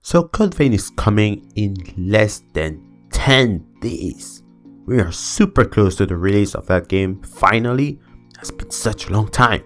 So Code Vein is coming in less than 10 days. We are super close to the release of that game. Finally, it's been such a long time.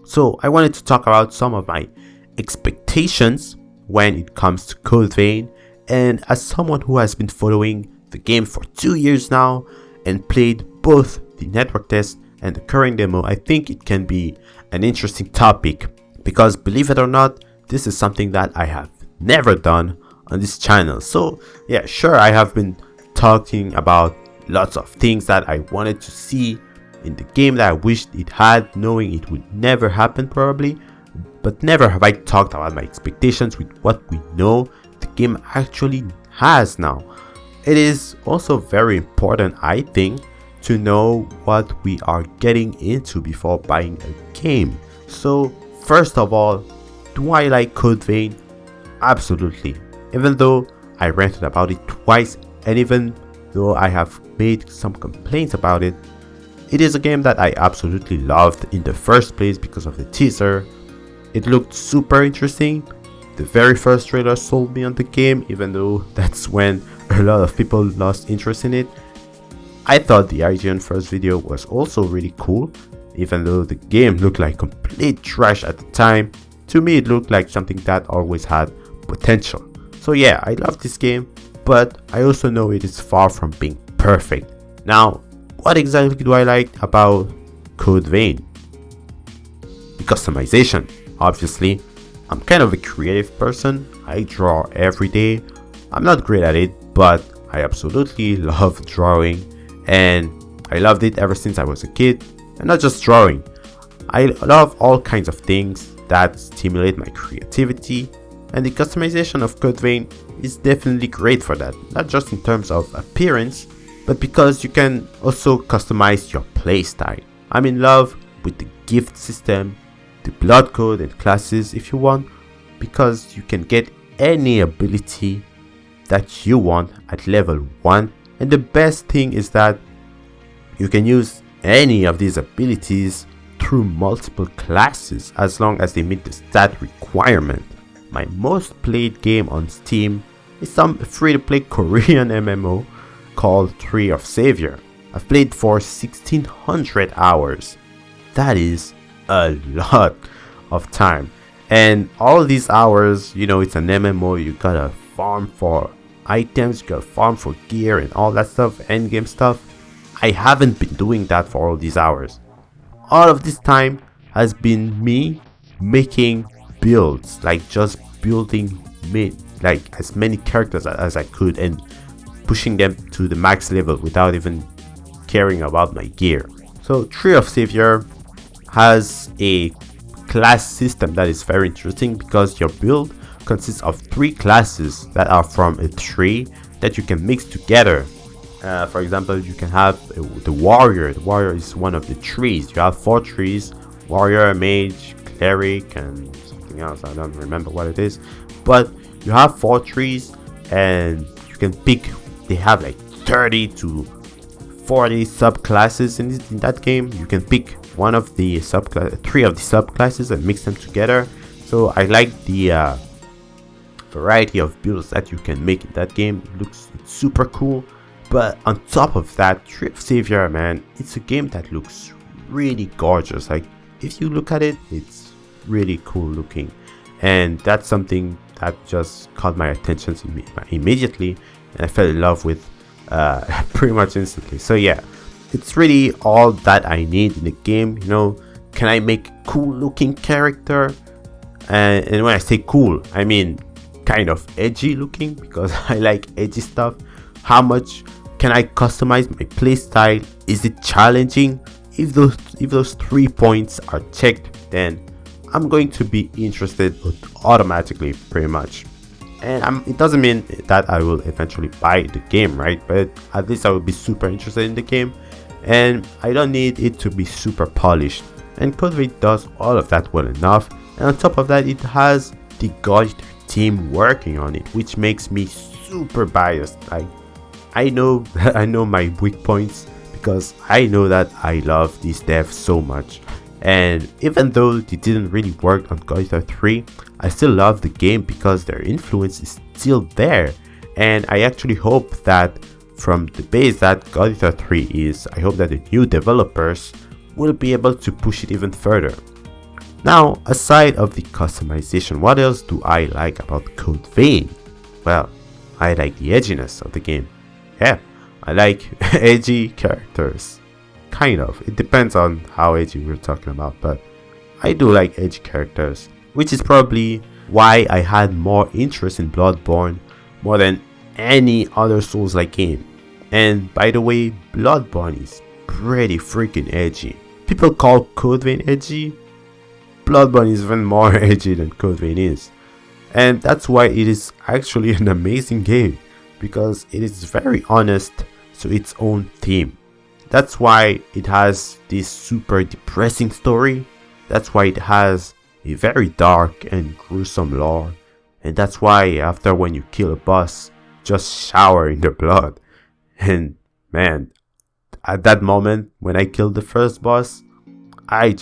So I wanted to talk about some of my expectations when it comes to Code Vein, and as someone who has been following the game for 2 years now and played both the network test and the current demo, I think it can be an interesting topic because, believe it or not, this is something that I have never done on this channel. So yeah, sure, I have been talking about lots of things that I wanted to see in the game that I wished it had, knowing it would never happen probably, but never have I talked about my expectations with what we know the game actually has now. It is also very important, I think, to know what we are getting into before buying a game. So first of all, do I like Code Vein? Absolutely. Even though I ranted about it twice, and even though I have made some complaints about it, it is a game that I absolutely loved in the first place because of the teaser. It looked super interesting. The very first trailer sold me on the game, even though that's when a lot of people lost interest in it. I thought the IGN first video was also really cool, even though the game looked like complete trash at the time. To me, it looked like something that always had potential. So yeah, I love this game, but I also know it is far from being perfect. Now, what exactly do I like about Code Vein? The customization, obviously. I'm kind of a creative person. I draw every day. I'm not great at it, but I absolutely love drawing, and I loved it ever since I was a kid. And not just drawing, I love all kinds of things that stimulate my creativity, and the customization of Code Vein is definitely great for that, not just in terms of appearance, but because you can also customize your playstyle. I'm in love with the gift system, the blood code and classes if you want, because you can get any ability that you want at level 1, and the best thing is that you can use any of these abilities through multiple classes as long as they meet the stat requirement. My most played game on Steam is some free-to-play Korean MMO called Tree of Savior. I've played for 1600 hours. That is a lot of time, and all these hours, you know, it's an MMO, you gotta farm for items, you gotta farm for gear and all that stuff, endgame stuff. I haven't been doing that for all these hours. All of this time has been me making builds, like just building like as many characters as I could and pushing them to the max level without even caring about my gear. So Tree of Savior has a class system that is very interesting because your build consists of 3 classes that are from a tree that you can mix together. For example, you can have the warrior. The warrior is one of the trees. You have 4 trees: warrior, mage, cleric, and something else. I don't remember what it is, but you have 4 trees, and you can pick. They have like 30 to 40 subclasses in that game. You can pick one of the 3 of the subclasses and mix them together. So I like the variety of builds that you can make in that game. It's super cool. But on top of that, Tree of Savior, man, it's a game that looks really gorgeous. Like, if you look at it, it's really cool looking, and that's something that just caught my attention immediately, and I fell in love with pretty much instantly. So yeah, it's really all that I need in the game. You know, can I make cool looking character? And when I say cool, I mean kind of edgy looking, because I like edgy stuff. How much can I customize my playstyle? Is it challenging? If those 3 points are checked, then I'm going to be interested automatically, pretty much. And it doesn't mean that I will eventually buy the game, right? But at least I will be super interested in the game, and I don't need it to be super polished. And Code Vein does all of that well enough, and on top of that, it has the God team working on it, which makes me super biased. I know my weak points because I know that I love these devs so much. And even though they didn't really work on God Eater 3, I still love the game because their influence is still there. And I actually hope that from the base that God Eater 3 is, I hope that the new developers will be able to push it even further. Now, aside of the customization, what else do I like about Code Vein? Well, I like the edginess of the game. Yeah, I like edgy characters. Kind of. It depends on how edgy we're talking about, but I do like edgy characters, which is probably why I had more interest in Bloodborne more than any other Souls-like game. And by the way, Bloodborne is pretty freaking edgy. People call Code Vein edgy. Bloodborne is even more edgy than Code Vein is. And that's why it is actually an amazing game, because it is very honest to its own theme. That's why it has this super depressing story. That's why it has a very dark and gruesome lore. And that's why after when you kill a boss, just shower in their blood. And man, at that moment when I killed the first boss, I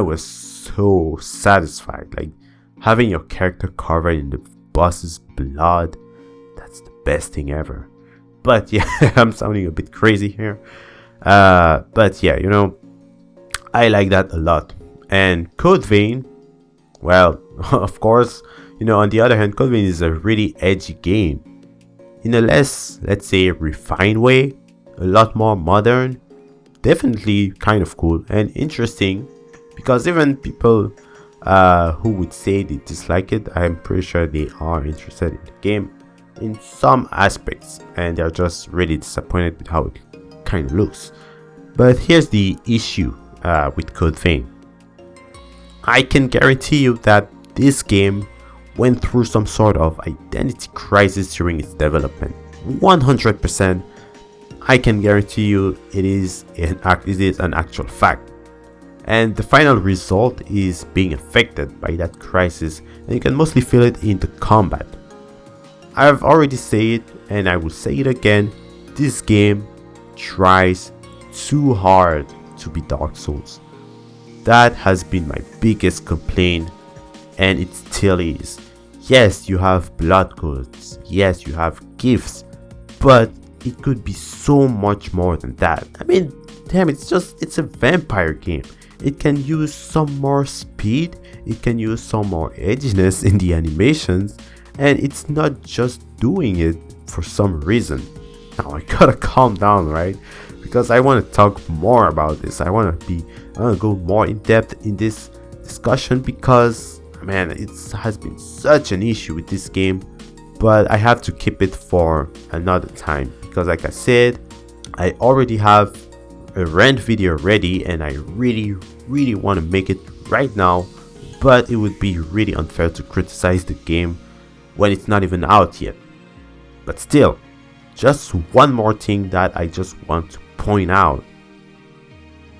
was so satisfied. Like having your character covered in the boss's blood, that's the best thing ever. But yeah, I'm sounding a bit crazy here. But yeah, I like that a lot. And Code Vein, well, of course, on the other hand, Code Vein is a really edgy game. In a less, let's say, refined way, a lot more modern, definitely kind of cool and interesting, because even people who would say they dislike it, I'm pretty sure they are interested in the game in some aspects, and they're just really disappointed with how it kind of looks. But here's the issue with Code Vein. I can guarantee you that this game went through some sort of identity crisis during its development. 100%. I can guarantee you it is an actual fact. And the final result is being affected by that crisis, and you can mostly feel it in the combat. I've already said it, and I will say it again, this game tries too hard to be Dark Souls. That has been my biggest complaint, and it still is. Yes, you have blood codes, yes, you have gifts, but it could be so much more than that. I mean, damn, it's a vampire game. It can use some more speed, it can use some more edginess in the animations, and it's not just doing it for some reason. Now I gotta calm down, right? Because I want to talk more about this. I want to go more in depth in this discussion, because man, it has been such an issue with this game, but I have to keep it for another time, because like I said, I already have a rant video ready, and I really want to make it right now, but it would be really unfair to criticize the game when it's not even out yet. But still, just one more thing that I just want to point out.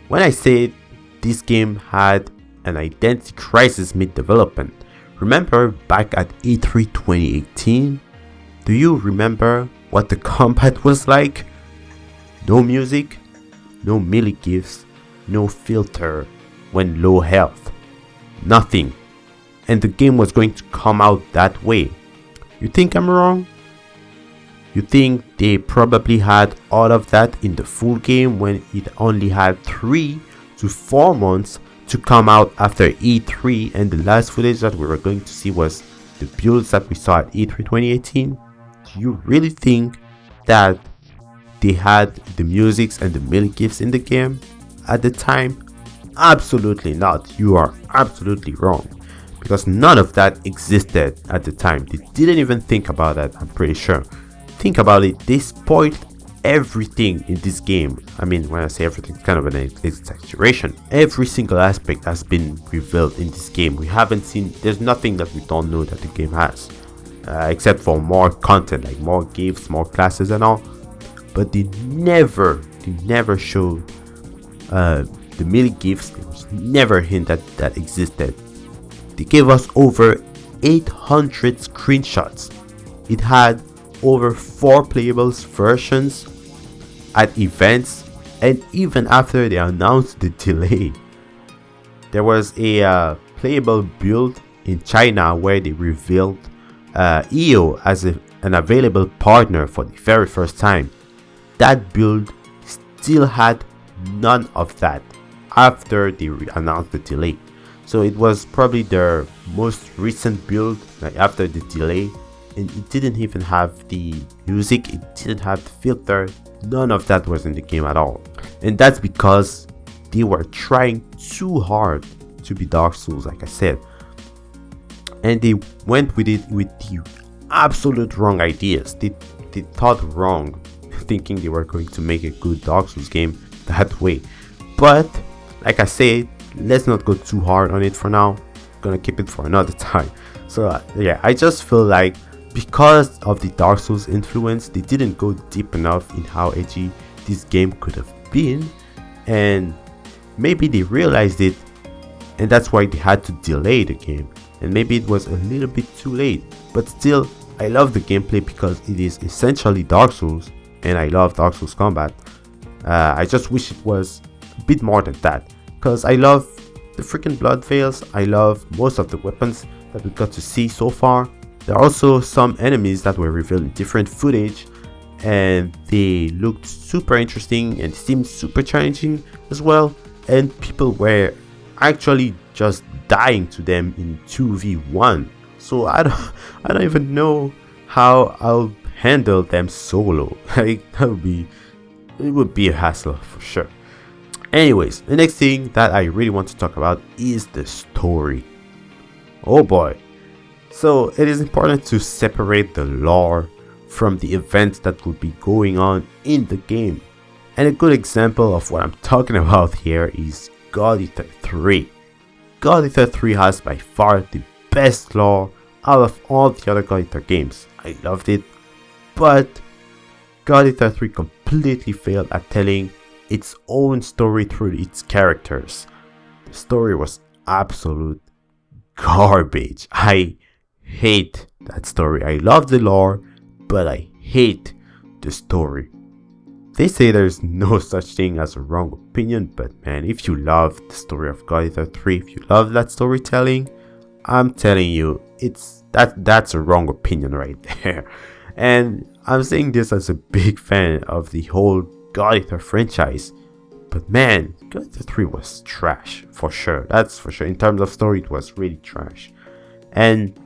When I said this game had an identity crisis mid-development, remember back at E3 2018? Do you remember what the combat was like? No music, no melee gifts, no filter when low health, nothing. And the game was going to come out that way. You think I'm wrong? You think they probably had all of that in the full game when it only had 3 to 4 months to come out after E3, and the last footage that we were going to see was the builds that we saw at E3 2018? Do you really think that they had the musics and the melee gifts in the game at the time? Absolutely not. You are absolutely wrong, because none of that existed at the time. They didn't even think about that, I'm pretty sure. Think about it, they spoiled everything in this game. I mean, when I say everything, it's kind of an exaggeration. Every single aspect has been revealed in this game. We haven't seen, there's nothing that we don't know that the game has, except for more content, like more gifts, more classes and all. But they never showed the melee gifts. There was never a hint that existed. They gave us over 800 screenshots. It had over 4 playable versions at events, and even after they announced the delay. there was a playable build in China where they revealed EO as an available partner for the very first time. That build still had none of that after they announced the delay. So it was probably their most recent build, like after the delay, and it didn't even have the music, it didn't have the filter, none of that was in the game at all. And that's because they were trying too hard to be Dark Souls, like I said. And they went with it with the absolute wrong ideas. They thought wrong, thinking they were going to make a good Dark Souls game that way. But like I said, let's not go too hard on it for now. I'm gonna keep it for another time. So yeah, I just feel like because of the Dark Souls influence, they didn't go deep enough in how edgy this game could have been, and maybe they realized it, and that's why they had to delay the game. And maybe it was a little bit too late, but still, I love the gameplay because it is essentially Dark Souls, and I love Dark Souls combat. I just wish it was a bit more than that, because I love the freaking blood veils. I love most of the weapons that we got to see so far. There are also some enemies that were revealed in different footage, and they looked super interesting and seemed super challenging as well, and people were actually just dying to them in 2v1. So I don't even know how I'll handle them solo. Like it would be a hassle for sure. Anyways, the next thing that I really want to talk about is the story. Oh boy. So it is important to separate the lore from the events that will be going on in the game. And a good example of what I'm talking about here is God Eater 3. God Eater 3 has by far the best lore out of all the other God Eater games. I loved it, but God Eater 3 completely failed at telling its own story through its characters. The story was absolute garbage. I hate that story. I love the lore, but I hate the story. They say there's no such thing as a wrong opinion, but man, if you love the story of God Eater 3, if you love that storytelling, I'm telling you, that's a wrong opinion right there. And I'm saying this as a big fan of the whole God Eater franchise. But man, God Eater 3 was trash, for sure. That's for sure. In terms of story, it was really trash. And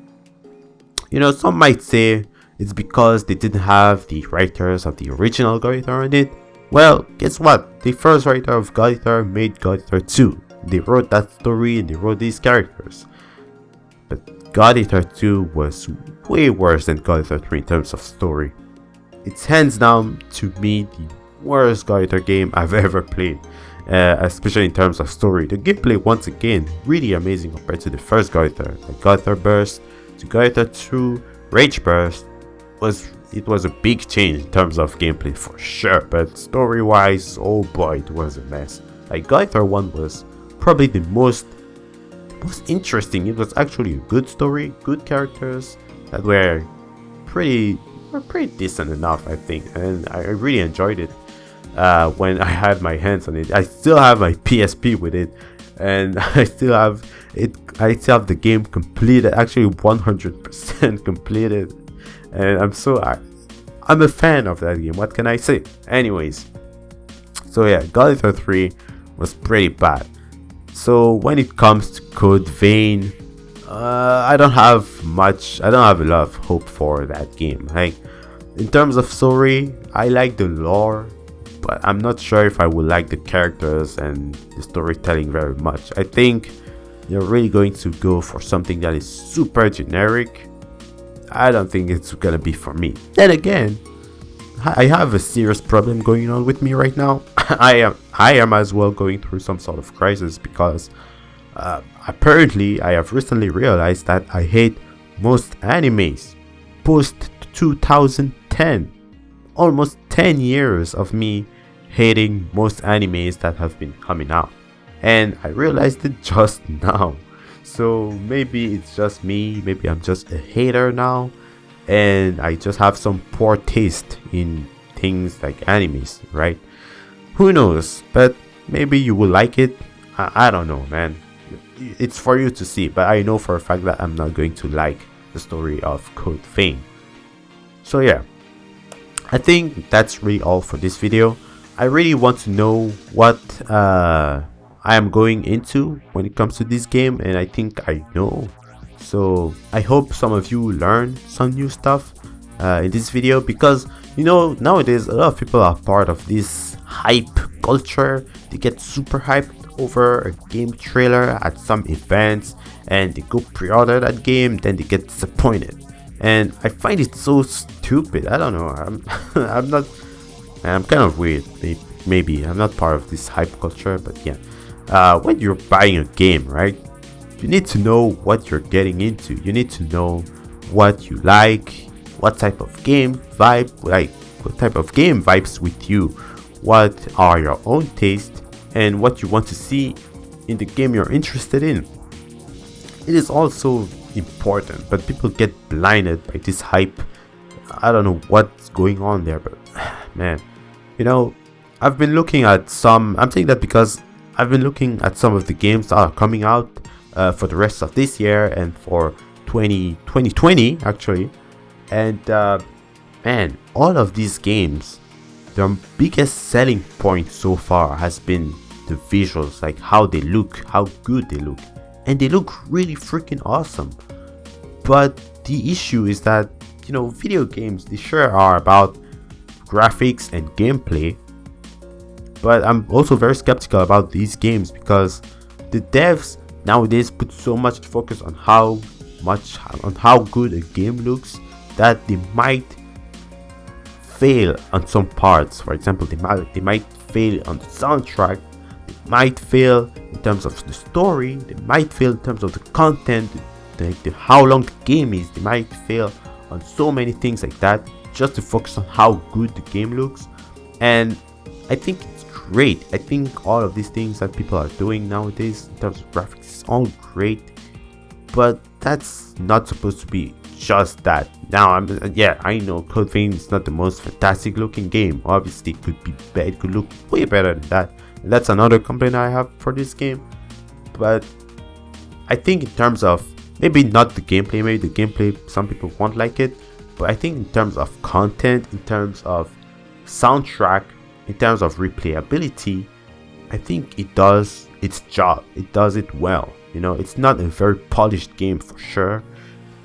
you know, some might say it's because they didn't have the writers of the original God Eater on it. Well, guess what? The first writer of God Eater made God Eater 2. They wrote that story and they wrote these characters. But God Eater 2 was way worse than God Eater 3 in terms of story. It's hands down, to me, the worst God Eater game I've ever played, especially in terms of story. The gameplay, once again, really amazing compared to the first God Eater. Like God Eater Burst to God Eater 2 Rage Burst, it was a big change in terms of gameplay for sure, but story wise, oh boy, it was a mess. Like God Eater 1 was probably the most interesting. It was actually a good story, good characters that were pretty decent enough, I think, and I really enjoyed it when I had my hands on it. I still have my PSP with it, and I still have the game completed, actually 100% completed, and I'm a fan of that game. What can I say? Anyways, so yeah, God Eater 3 was pretty bad. So when it comes to Code Vein, I don't have a lot of hope for that game. Like, in terms of story, I like the lore, but I'm not sure if I would like the characters and the storytelling very much. I think you're really going to go for something that is super generic. I don't think it's gonna be for me. Then again, I have a serious problem going on with me right now. I am as well going through some sort of crisis because apparently I have recently realized that I hate most animes post 2010. Almost 10 years of me hating most animes that have been coming out, and I realized it just now. So maybe it's just me, maybe I'm just a hater now, and I just have some poor taste in things like animes, right? Who knows? But maybe you will like it. I don't know, man. it's for you to see, but I know for a fact that I'm not going to like the story of Code Vein. So yeah, I think that's really all for this video. I really want to know what I am going into when it comes to this game, and I think I know. So I hope some of you learn some new stuff in this video, because you know, nowadays a lot of people are part of this hype culture. They get super hyped over a game trailer at some events, and they go pre-order that game, then they get disappointed, and I find it so stupid. I don't know, I'm kind of weird. Maybe I'm not part of this hype culture, but yeah, when you're buying a game, right, you need to know what you're getting into. You need to know what you like, what type of game what type of game vibes with you, what are your own taste, and what you want to see in the game you're interested in. It is also important, but people get blinded by this hype. I don't know what's going on there, but man, you know, I've been looking at some, I'm saying that because I've been looking at some of the games that are coming out for the rest of this year and for 2020 actually, and man, all of these games, their biggest selling point so far has been the visuals, like how they look, how good they look, and they look really freaking awesome. But the issue is that, you know, video games, they sure are about graphics and gameplay, but I'm also very skeptical about these games because the devs nowadays put so much focus on how good a game looks that they might fail on some parts. For example, they might fail on the soundtrack, they might fail in terms of the story, they might fail in terms of the content, how long the game is. They might fail on so many things like that just to focus on how good the game looks. And I think it's great. I think all of these things that people are doing nowadays in terms of graphics is all great, but that's not supposed to be just that. Now I know Code Vein is not the most fantastic looking game. Obviously it could be better, it could look way better than that, and that's another complaint I have for this game. But I think in terms of maybe not the gameplay, maybe the gameplay some people won't like it, but I think in terms of content, in terms of soundtrack, in terms of replayability, I think it does its job. It does it well. You know, it's not a very polished game for sure,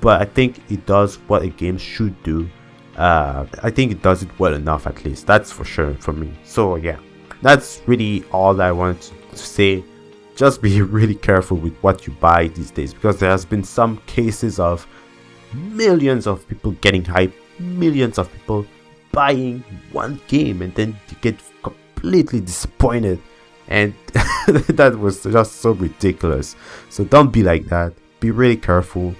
but I think it does what a game should do. I think it does it well enough, at least. That's for sure for me. So yeah, that's really all I want to say. Just be really careful with what you buy these days, because there has been some cases of millions of people getting hyped, millions of people buying one game, and then you get completely disappointed, and that was just so ridiculous. So don't be like that. Be really careful,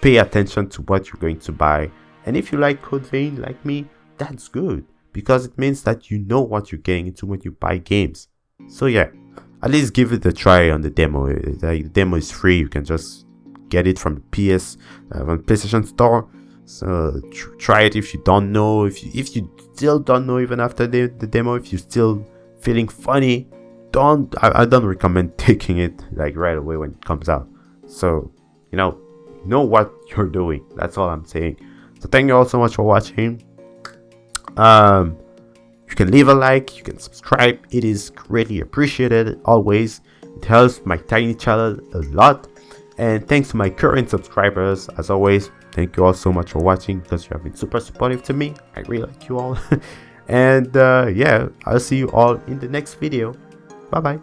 pay attention to what you're going to buy, and if you like Code Vein like me, that's good, because it means that you know what you're getting into when you buy games. So yeah, at least give it a try on the demo. The demo is free. You can just get it from the from PlayStation Store. So try it if you don't know. If you still don't know even after the demo, if you're still feeling funny, I don't recommend taking it like right away when it comes out. So you know what you're doing. That's all I'm saying. So thank you all so much for watching. You can leave a like, you can subscribe. It is greatly appreciated always. It helps my tiny channel a lot. And thanks to my current subscribers, as always. Thank you all so much for watching, because you have been super supportive to me. I really like you all. And yeah, I'll see you all in the next video. Bye bye.